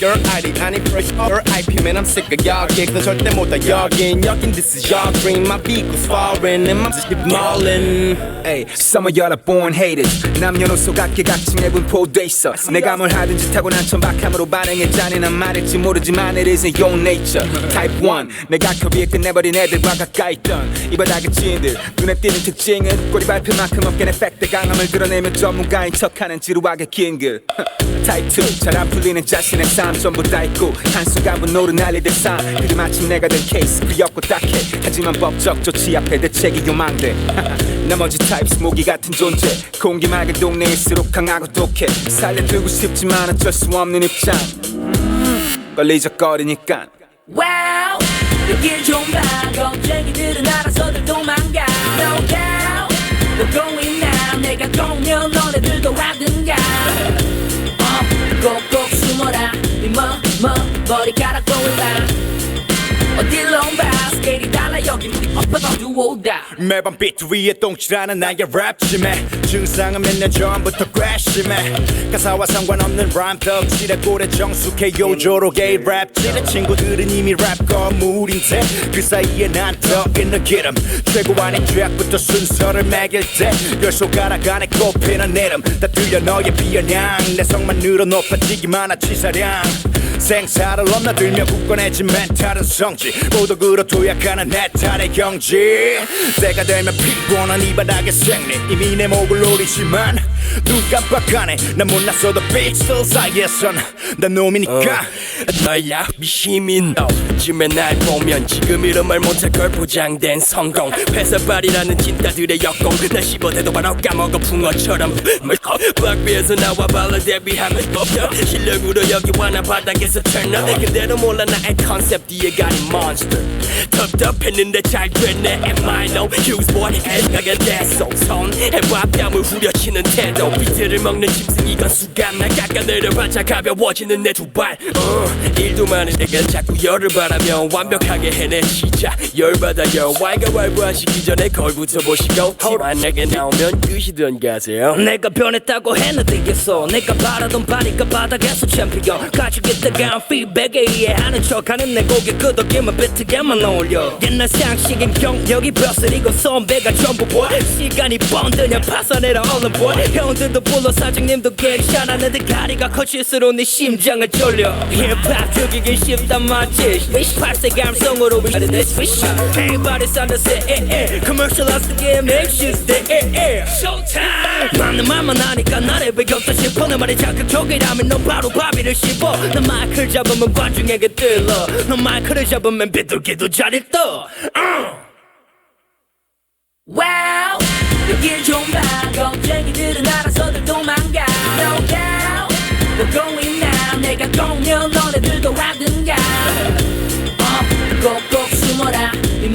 your ID 아니 your IP Man I'm sick of y'all gigs 넌 절대 못다 여긴 this is your dream My beat goes foreign and my keep mauling Hey, some of y'all are born haters 남녀노소 각계각층에 분포돼 있어 내가 뭘 하든지 타고난 천박함으로 반응해 잔인한 말일지 모르지만 it isn't your nature Type 1 내가 커비에 끝내버린 애들과 가까이 있던 이 바닥의 지인들 눈에 띄는 특징은 꼬리 밟힐만큼 어깨 내 팩트 강함을 드러내며 전문가인 척하는 지루하게 긴글 Type 2 잘 안 풀리는 자신의 삶 전부 다 있고 한순간 분노로 날리듯 삶 그리 마침 내가 된 케이스 귀엽고 딱해 하지만 법적 조치 앞에 대책이 요망돼 나머지 타입 모기 같은 존재 공기 맑은 동네일수록 강하고 독해 살려두고 싶지만 어쩔 수 없는 입장 걸리적거리니까 Wow 여길 좀 봐 겁쟁이들은 알아서들 도망가 No doubt We're going now 내가 공연 너네들도 하든가 꼭꼭 숨어라 네 머리카락 보일라 어딜로 봐 스케일이 달라 여긴 엎어서 두오다 매번 비트 위에 똥칠하는 나의 랩 심해 증상은 몇 년 전부터 괘씸해 가사와 상관없는 라임 덕질에 꼴에 정숙해 요조록의 랩질에 친구들은 이미 랩 거물인데 그 사이에 난 더 있는 기름 최고 아닌 죄악부터 순서를 매길 때 열 손가락 안에 꼽히는 이름 다 들려 너의 비아냥 내 성만 늘어 높아지기만 한 치사량 생사를 넘나들며 굳건해진 멘탈은 성지 모두 그로 도약하는 내 탈의 경지 때가 되면 피곤한 이 바닥의 생리 이미 내 목을 노리지만 눈 깜빡하네 난 못났어도 빅스터 사이에선 난 놈이니까 너야 미시민 쯤에 날 보면 지금 이런 말 못할 걸 포장된 성공 회사발이라는 진따들의 역공 날 씹어대도 바로 까먹어 붕어처럼 박 위에서 나와 발라 데뷔하면 실력으로 여기 와나 바닥에서 turn up 근데도 몰라 나의 컨셉 뒤에 가린 monster 텁텁했는데 잘 됐네 Am I no Hughes boy 애가게 됐어 손 해봐 뺨을 후려치는 태도 비트를 먹는 짐승 이건 수감 날 깎아내려봤자 가벼워지는 내 두발 일도 많은 내가 자꾸 열을 바라며 완벽하게 해내시자 열받아 왈가왈부하시기 전에 거울 붙여보시고 하지만 내게 나오면 끄시던 가세요 내가 변했다고 해내되겠어 내가 바라던 바니까 바닥에서 챔피언 가지고 있다간 피드백에 이해하는 척하는 내 고개 끄덕이면 비트게만 어울려 옛날 상식인 경력이 벼슬이고 선배가 전부 boy 시간이 번드냐 파산해라 얼른 boy 형들도 불러 사장님도 괜찮아 내 대가리가 커질수록 내 심장을 졸려 힙합 죽이기 쉽단 맞지 28세 감성으로 위하는 내 스위치 Everybody's on the set Commercialize the game next Tuesday Showtime 맞는 말만 하니까 나를 배겼다 싶어 내 말이 자극적이라면 넌 바로 바비를 씹어 난 마이크를 잡으면 관중에게 들러 넌 마이크를 잡으면 비둘기도 잘 떠 Wow 여길 좀 봐 겁쟁이들은 알아서들 도망가 No doubt We're going now 내가 공연 너네들도 하든가 꼭꼭 숨어라 네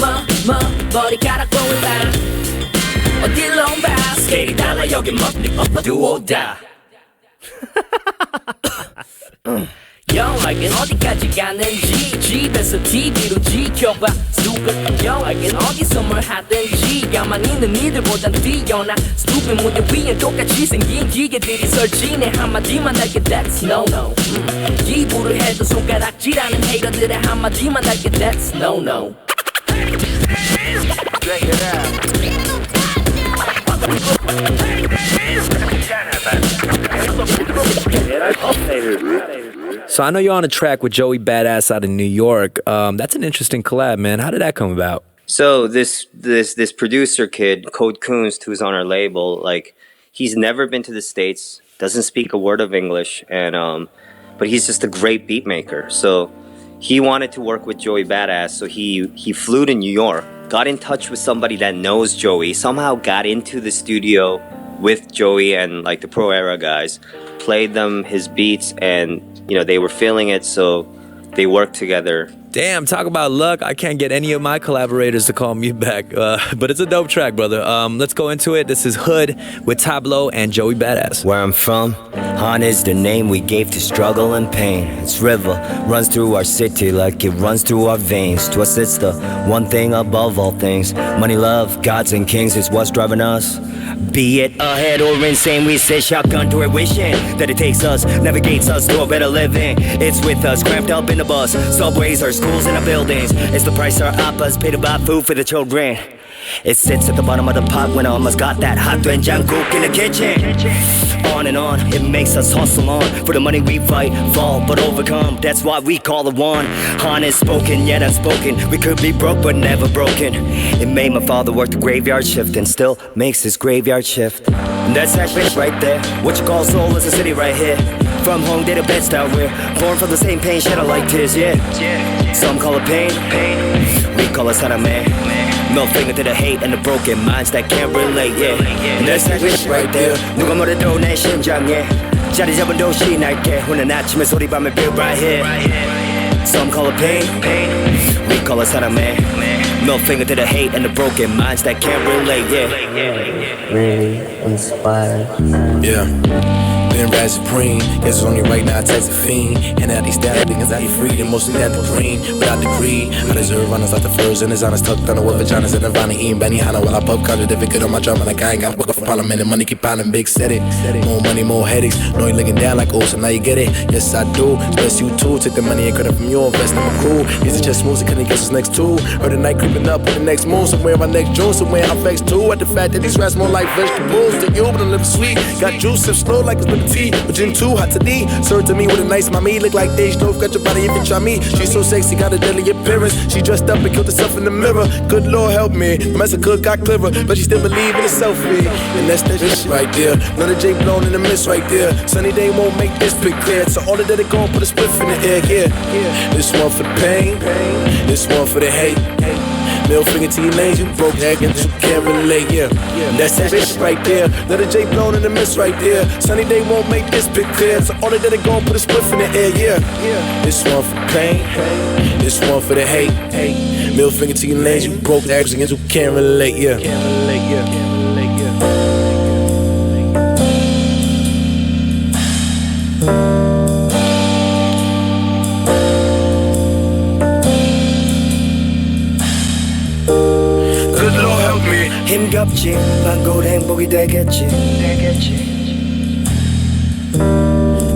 머리카락 보일라 어딜로 봐 스케일이 달라 여기 do or die 영화긴 어디까지 가는지 집에서 TV로 지켜봐 Stupid 영화긴 어디서 뭘 하든지 가만히 있는 이들보단 뛰어나 Stupid 무대 위엔 똑같이 생긴 기계들이 설치네 한마디만 할게 That's no no 기부를 해도 손가락질하는 헤이러들의 한마디만 할게 That's no no Check it out So I know you're on a track with Joey Badass out of New York. That's an interesting collab, man. How did that come about? So this producer kid, Code Kunst, who's on our label, like he's never been to the States, doesn't speak a word of English, and but he's just a great beat maker. So he wanted to work with Joey Badass, so he flew to New York, got in touch with somebody that knows Joey, somehow got into the studio with Joey and like the Pro Era guys, played them his beats, and you know they were feeling it, so they worked together. Damn, talk about luck. I can't get any of my collaborators to call me back. But it's a dope track, brother. Let's go into it. This is Hood with Tablo and Joey Badass. Where I'm from, Han is the name we gave to struggle and pain. Its river runs through our city like it runs through our veins. To us it's the one thing above all things. Money, love, gods and kings is what's driving us. Be it ahead or insane, we say shotgun to it, wishing that it takes us, navigates us to a better living. It's with us, cramped up in the bus, subways, our schools and our buildings. It's the price our appas pay to buy food for the children. It sits at the bottom of the pot when I almost got that hot doenjang cook in the kitchen. On and on, it makes us hustle on. For the money we fight, fall, but overcome. That's why we call it one. Han is spoken, yet unspoken. We could be broke, but never broken. It made my father work the graveyard shift and still makes his graveyard shift. And that's that bitch right there. What you call soul is a city right here. From Hongdae to Bed-Stuy, we're born from the same pain, shed like tears, yeah. Some call it pain, we call it 사람의. No finger to the hate and the broken minds that can't relate, yeah. And that's that bitch right there. 누가 뭐래도 내 심장에 자리 잡은 도시 날개 오늘 아침에 소리 밤에 build right here. Some call it pain, we call it 사람의. No finger to the hate and the broken minds that can't relate, yeah. Really inspired. Yeah. Been rad supreme, guess it's only right now I taste a fiend. And out these stats, because I eat free, and mostly that the green, without the greed. I deserve honors like the furs and his honest tucked under with vaginas and Nirvana eating Benny Hanna while I pub conjured if it good on my drama like I ain't got book for parliament and money keep piling big set it. More money, more headaches. Know you looking down like oh, so now you get it. Yes I do, bless you too. Take the money and cut it from you, invest in my crew. Easy chest moves, I couldn't guess what's next too. Heard the night creeping up with the next moon. Somewhere my next June, somewhere I'm vexed too. At the fact that these rats more like vegetables to you, but I'm living sweet. Got juice, sip slow like it's been tea. But gin too hot to D. Served to me with a nice mommy. Look like Dej Stove, got your body if you try me. She's so sexy, got a deadly appearance. She dressed up and killed herself in the mirror. Good Lord help me. The mess of cook got clever, but she still believe in the selfie. And that's that shit right there. None of J blown in the mist right there. Sunny day won't make this pic clear. So all of that it go put a spliff in the air, yeah. This one for the pain, this one for the hate. Middle finger to your lanes, you broke that and you can't relate, yeah. And that's that bitch right there. Let a J blown in the mist right there. Sunny day won't make this pic clear. So all of that it go put a spliff in the air, yeah. This one for pain, this one for the hate. Middle finger to your lanes, you broke that and you can't relate, yeah. 힘겹지 반가운 행복이 되겠지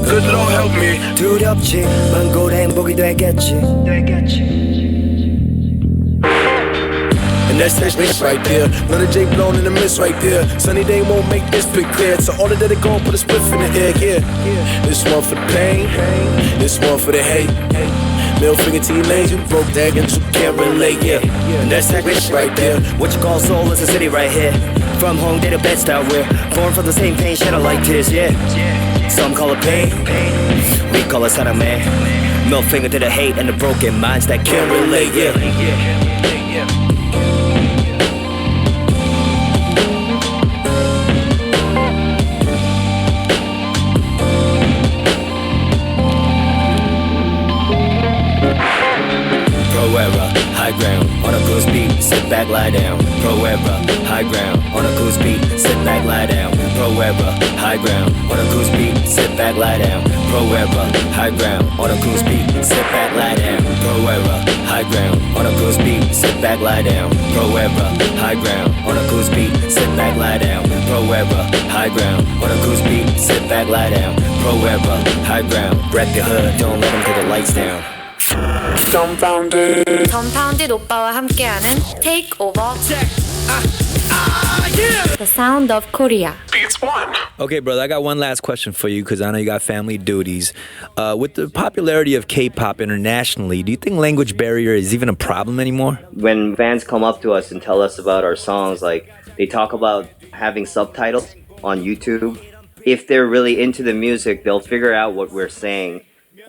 Good Lord help me. 두렵지 반가운 행복이 되겠지 And that's that bitch right there. None of J blown in the mist right there. Sunny day won't make this pic clear. So all of that it go put a spliff in the air, yeah. This one for the pain, this one for the hate. Middle finger to your lanes, you broke that and you can't relate, yeah. And that's that bitch right there. What you call soul is a city right here. From Hongdae to Bed-Stuy, we're born from the same pain, shed like tears, yeah. Some call it pain, we call it 사람의. Middle finger to the hate and the broken minds that can't relate, yeah. Forever, high ground, on a cruise beat, sit back, lie down. Forever, high ground, on a cruise beat, sit back, lie down. Forever, high ground, on a cruise beat, sit back, lie down. Forever, high ground, on a cruise beat, sit back, lie down. Forever, high ground, on a cruise beat, sit back, lie down. Forever, high ground, on a cruise beat, sit back, lie down. Forever, high ground, wrap your hood, don't let them take the lights down. Dumbfounded. Dumbfounded 오빠와 함께하는 Takeover. The sound of Korea. Okay, brother, I got one last question for you because I know you got family duties. With the popularity of K-pop internationally, do you think language barrier is even a problem anymore? When fans come up to us and tell us about our songs, like they talk about having subtitles on YouTube. If they're really into the music, they'll figure out what we're saying.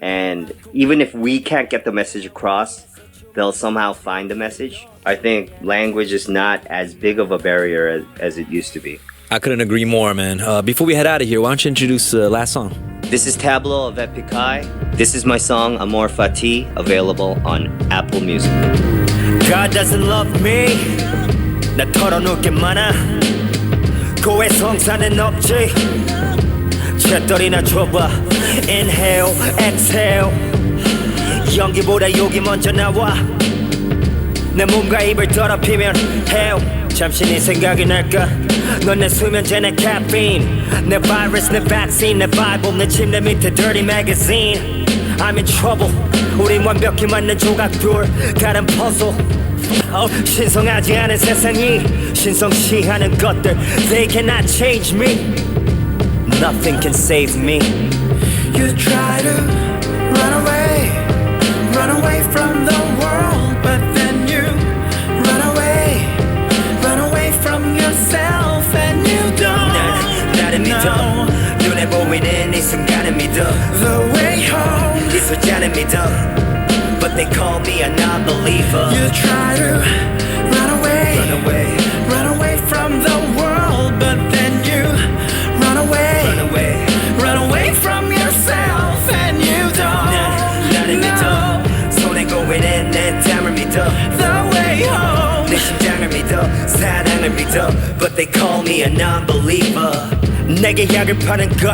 And even if we can't get the message across, they'll somehow find the message. I think language is not as big of a barrier as it used to be. I couldn't agree more, man. Before we head out of here, why don't you introduce the last song? This is Tablo of Epic High. This is my song Amor Fati, available on Apple Music. God doesn't love me. 나 털어놓을 게 많아. 고해 성사는 없지. 채떨이나 줘봐. Inhale, exhale. 연기보다 욕이 먼저 나와. 내 몸과 입을 더럽히면 hell. 잠시 네 생각이 날까? 넌 내 수면제 내 caffeine. 내 virus 내 vaccine 내 bible 내 침대 밑에 dirty magazine. I'm in trouble. 우린 완벽히 맞는 조각들 다른 puzzle. 신성하지 않은 세상이 신성시하는 것들. They cannot change me. Nothing can save me. You try to run away from the world, but then you run away from yourself, and you don't 나를 믿어. 눈에 보이는 이 순간을 믿어. The way home. 이 숫자를 믿어. But they call me a non-believer. You try to run away from the world, but then you run away from yourself, and you don't 나를 믿어. 손에 고이는 내 땀을 믿어. The way home. 내 심장을 믿어. 사랑을 믿어. But they call me a non-believer. 내게 약을 파는 것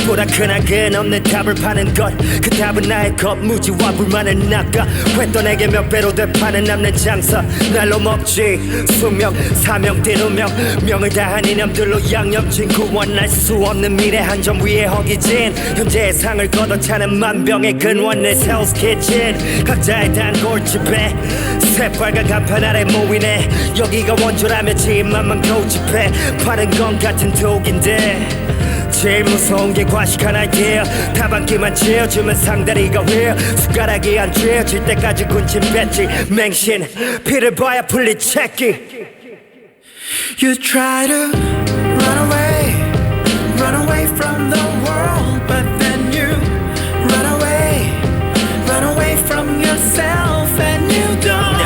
보다 큰 악은 없는 답을 파는 것그 답은 나의 겉무지와 불만을 낚아 회또 내게 몇 배로 되파는 남는 장사 날로 먹지 수명 사명 띠누명 명을 다한 이념들로 양념진 구원할 수 없는 미래 한 점 위에 허기진 현재의 상을 걷어차는 만병의 근원 내 Hell's Kitchen 각자의 단골집에 새빨간 간판 아래 모이네 여기가 원조라면 지인만만 고집해 파는 건 같은 독인데 제일 무서운 게 과식한 아이디어 타반기만 채워주면 상다리가 왜 숟가락이 안 쥐어질 때까지 군침 뱉지 맹신 피를 봐야 풀리 채기 You try to run away from the world, but then you run away from yourself, and you don't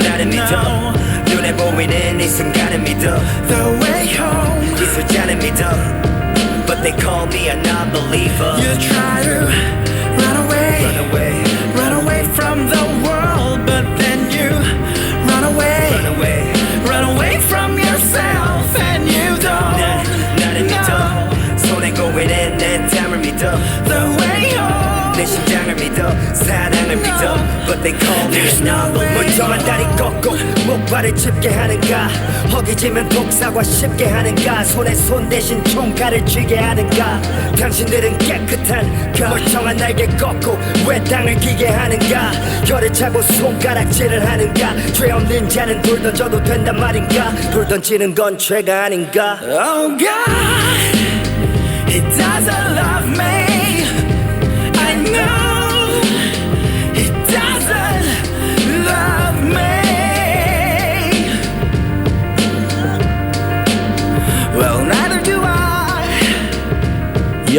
나를 믿어 눈에 보이는 이 순간을 믿어 The way home. 이 숫자를 믿어 But they call me a non-believer. You try to run away from the world, but then you run away from yourself, and you don't 나를 믿어 손에 고이는 내 땀을 믿어 The way home. 내 심장을 믿어 사랑을 믿어 But they call me a non-believer. 멀쩡한 다리 꺾고 목발을 짚게 하는가 허기지면 독사과 쉽게 하는가 손에 손 대신 총칼을 쥐게 하는가 당신들은 깨끗한 그 멀쩡한 날개 꺾고 왜 땅을 기게 하는가 혀를 차고 손가락질을 하는가 죄 없는 자는 돌 던져도 된단 말인가 돌 던지는 건 죄가 아닌가 Oh God, He doesn't love me. I know He doesn't love me. Well, neither do I.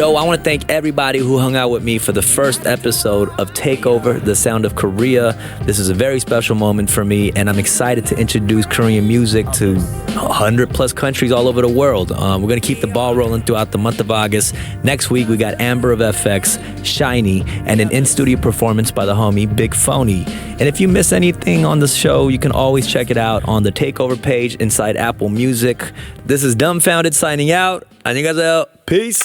Yo, I want to thank everybody who hung out with me for the first episode of Takeover, The Sound of Korea. This is a very special moment for me, and I'm excited to introduce Korean music to 100 plus countries all over the world. We're going to keep the ball rolling throughout the month of August. Next week, we got Amber of FX, Shiny, and an in-studio performance by the homie Big Phony. And if you miss anything on the show, you can always check it out on the Takeover page inside Apple Music. This is Dumbfounded signing out. 안녕히 가세요. Peace.